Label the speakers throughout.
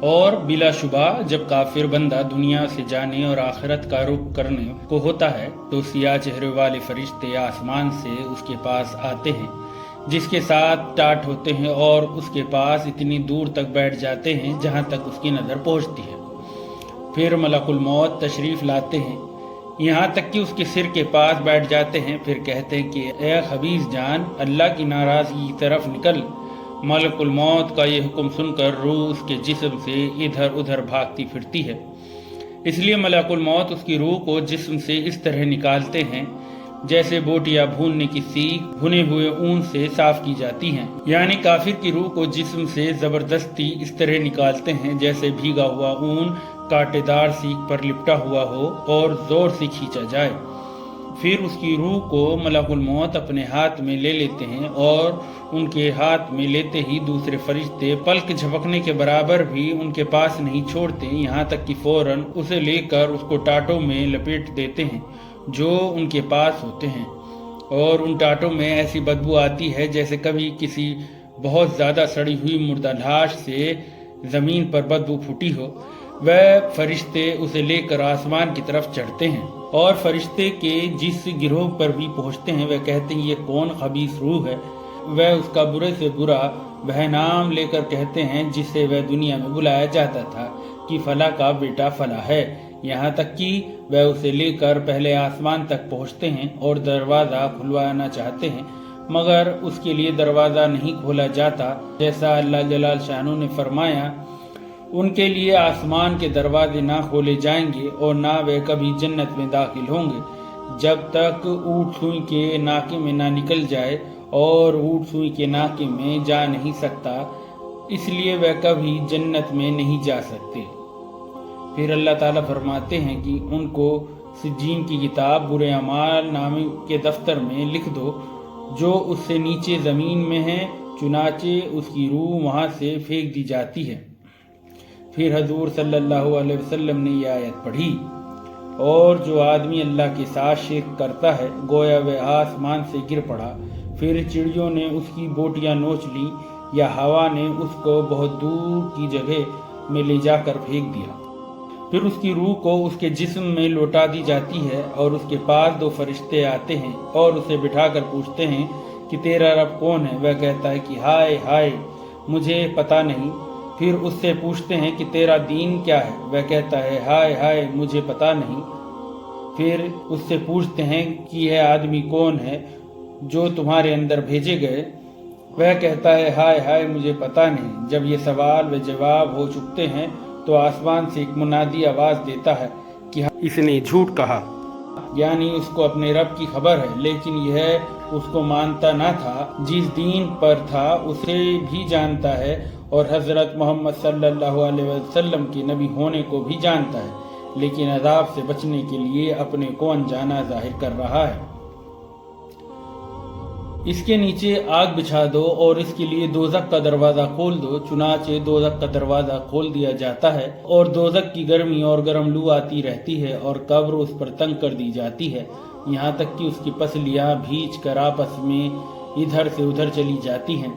Speaker 1: اور بلا شبہ جب کافر بندہ دنیا سے جانے اور آخرت کا رخ کرنے کو ہوتا ہے تو سیاہ چہرے والے فرشتے آسمان سے اس کے پاس آتے ہیں، جس کے ساتھ ٹاٹ ہوتے ہیں اور اس کے پاس اتنی دور تک بیٹھ جاتے ہیں جہاں تک اس کی نظر پہنچتی ہے۔ پھر ملک الموت تشریف لاتے ہیں، یہاں تک کہ اس کے سر کے پاس بیٹھ جاتے ہیں، پھر کہتے ہیں کہ اے خبیث جان، اللہ کی ناراضگی کی طرف نکل۔ ملک الموت کا یہ حکم سن کر روح اس کے جسم سے ادھر ادھر بھاگتی پھرتی ہے، اس لیے ملک الموت اس کی روح کو جسم سے اس طرح نکالتے ہیں جیسے بوٹیا بھوننے کی سیخ بھنے ہوئے اون سے صاف کی جاتی ہیں، یعنی کافر کی روح کو جسم سے زبردستی اس طرح نکالتے ہیں جیسے بھیگا ہوا اون کانٹے دار سیخ پر لپٹا ہوا ہو اور زور سے کھینچا جائے۔ پھر اس کی روح کو ملک الموت اپنے ہاتھ میں لے لیتے ہیں اور ان کے ہاتھ میں لیتے ہی دوسرے فرشتے پلک جھپکنے کے برابر بھی ان کے پاس نہیں چھوڑتے، یہاں تک کہ فوراً اسے لے کر اس کو ٹاٹوں میں لپیٹ دیتے ہیں جو ان کے پاس ہوتے ہیں، اور ان ٹاٹوں میں ایسی بدبو آتی ہے جیسے کبھی کسی بہت زیادہ سڑی ہوئی مردہ لاش سے زمین پر بدبو پھوٹی ہو۔ وہ فرشتے اسے لے کر آسمان کی طرف چڑھتے ہیں اور فرشتے کے جس گروہ پر بھی پہنچتے ہیں وہ کہتے ہیں یہ کون خبیث روح ہے، وہ اس کا برے سے برا وہ نام لے کر کہتے ہیں جس سے وہ دنیا میں بلایا جاتا تھا کہ فلاں کا بیٹا فلاں ہے، یہاں تک کہ وہ اسے لے کر پہلے آسمان تک پہنچتے ہیں اور دروازہ کھلوانا چاہتے ہیں مگر اس کے لیے دروازہ نہیں کھولا جاتا، جیسا اللہ جلال شانہ نے فرمایا ان کے لیے آسمان کے دروازے نہ کھولے جائیں گے اور نہ وہ کبھی جنت میں داخل ہوں گے جب تک اونٹ سوئی کے ناکے میں نہ نکل جائے، اور اونٹ سوئی کے ناکے میں جا نہیں سکتا اس لیے وہ کبھی جنت میں نہیں جا سکتے۔ پھر اللہ تعالیٰ فرماتے ہیں کہ ان کو سجین کی کتاب برے اعمال نامے کے دفتر میں لکھ دو جو اس سے نیچے زمین میں ہے، چنانچہ اس کی روح وہاں سے پھینک دی جاتی ہے۔ پھر حضور صلی اللہ علیہ وسلم نے یہ آیت پڑھی، اور جو آدمی اللہ کے ساتھ شرک کرتا ہے گویا وہ آسمان سے گر پڑا، پھر چڑیوں نے اس کی بوٹیاں نوچ لی یا ہوا نے اس کو بہت دور کی جگہ میں لے جا کر پھینک دیا۔ پھر اس کی روح کو اس کے جسم میں لوٹا دی جاتی ہے اور اس کے پاس دو فرشتے آتے ہیں اور اسے بٹھا کر پوچھتے ہیں کہ تیرا رب کون ہے؟ وہ کہتا ہے کہ ہائے ہائے مجھے پتہ نہیں۔ پھر اس سے پوچھتے ہیں کہ تیرا دین کیا ہے؟ وہ کہتا ہے ہائے ہائے مجھے پتہ نہیں۔ پھر اس سے پوچھتے ہیں کہ یہ آدمی کون ہے جو تمہارے اندر بھیجے گئے؟ وہ کہتا ہے ہائے ہائے مجھے پتہ نہیں۔ جب یہ سوال و جواب ہو چکتے ہیں تو آسمان سے ایک منادی آواز دیتا ہے کہ اس نے جھوٹ کہا، یعنی اس کو اپنے رب کی خبر ہے لیکن یہ اس کو مانتا نہ تھا، جس دین پر تھا اسے بھی جانتا ہے اور حضرت محمد صلی اللہ علیہ وسلم کے نبی ہونے کو بھی جانتا ہے، لیکن عذاب سے بچنے کے لیے اپنے کو انجانا ظاہر کر رہا ہے۔ اس کے نیچے آگ بچھا دو اور اس کے لیے دوزخ کا دروازہ کھول دو، چنانچہ دوزخ کا دروازہ کھول دیا جاتا ہے اور دوزخ کی گرمی اور گرم لو آتی رہتی ہے اور قبر اس پر تنگ کر دی جاتی ہے، یہاں تک کہ اس کی پسلیاں بھیج کر آپس میں ادھر سے ادھر چلی جاتی ہیں،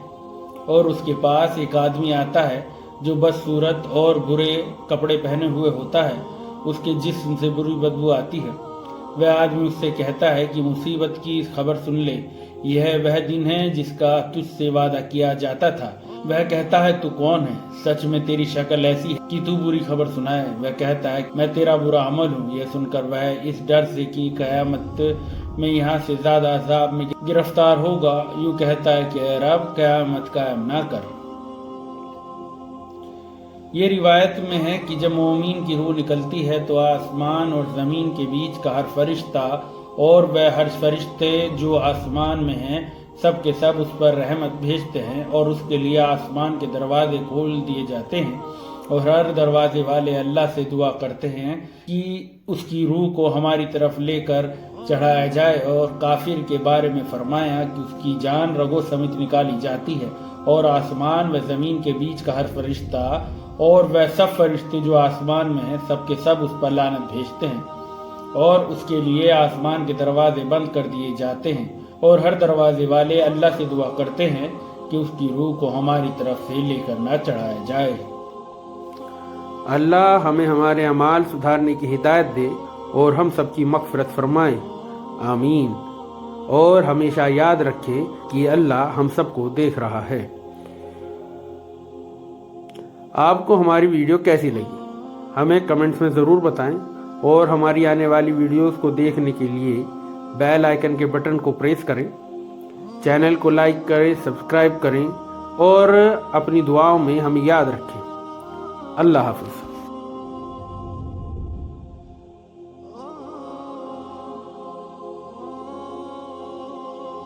Speaker 1: اور اس کے پاس ایک آدمی آتا ہے جو بدصورت اور برے کپڑے پہنے ہوئے ہوتا ہے، اس کے جسم سے بری بدبو آتی ہے۔ وہ آدمی اس سے کہتا ہے کہ مصیبت کی خبر سن لے، یہ وہ دن ہے جس کا تجھ سے وعدہ کیا جاتا تھا۔ وہ کہتا ہے تو کون ہے؟ سچ میں تیری شکل ایسی ہے کہ تو بری خبر سنائے۔ وہ کہتا ہے میں تیرا برا عمل ہوں۔ یہ سن کر وہ اس ڈر سے کہ قیامت میں یہاں سے زیادہ عذاب میں گرفتار ہوگا یوں کہتا ہے کہ اے رب قیامت قائم نہ کر۔ یہ روایت میں ہے کہ جب مومن کی روح نکلتی ہے تو آسمان اور زمین کے بیچ کا ہر فرشتہ اور وہ ہر فرشتے جو آسمان میں ہیں سب کے سب اس پر رحمت بھیجتے ہیں اور اس کے لیے آسمان کے دروازے کھول دیے جاتے ہیں، اور ہر دروازے والے اللہ سے دعا کرتے ہیں کہ اس کی روح کو ہماری طرف لے کر چڑھایا جائے، اور کافر کے بارے میں فرمایا کہ اس کی جان رگوں سمیت نکالی جاتی ہے، اور آسمان و زمین کے بیچ کا ہر فرشتہ اور وہ سب فرشتے جو آسمان میں ہیں سب کے سب اس پر لعنت بھیجتے ہیں، اور اس کے لیے آسمان کے دروازے بند کر دیے جاتے ہیں، اور ہر دروازے والے اللہ سے دعا کرتے ہیں کہ اس کی روح کو ہماری طرف سے لے کر نہ چڑھایا جائے۔
Speaker 2: اللہ ہمیں ہمارے اعمال سدھارنے کی ہدایت دے اور ہم سب کی مغفرت فرمائے، آمین۔ اور ہمیشہ یاد رکھے کہ اللہ ہم سب کو دیکھ رہا ہے۔ آپ کو ہماری ویڈیو کیسی لگی ہمیں کمنٹس میں ضرور بتائیں، اور ہماری آنے والی ویڈیوز کو دیکھنے کے لیے بیل آئیکن کے بٹن کو پریس کریں، چینل کو لائک کریں، سبسکرائب کریں، اور اپنی دعاؤں میں ہمیں یاد رکھیں۔ اللہ حافظ۔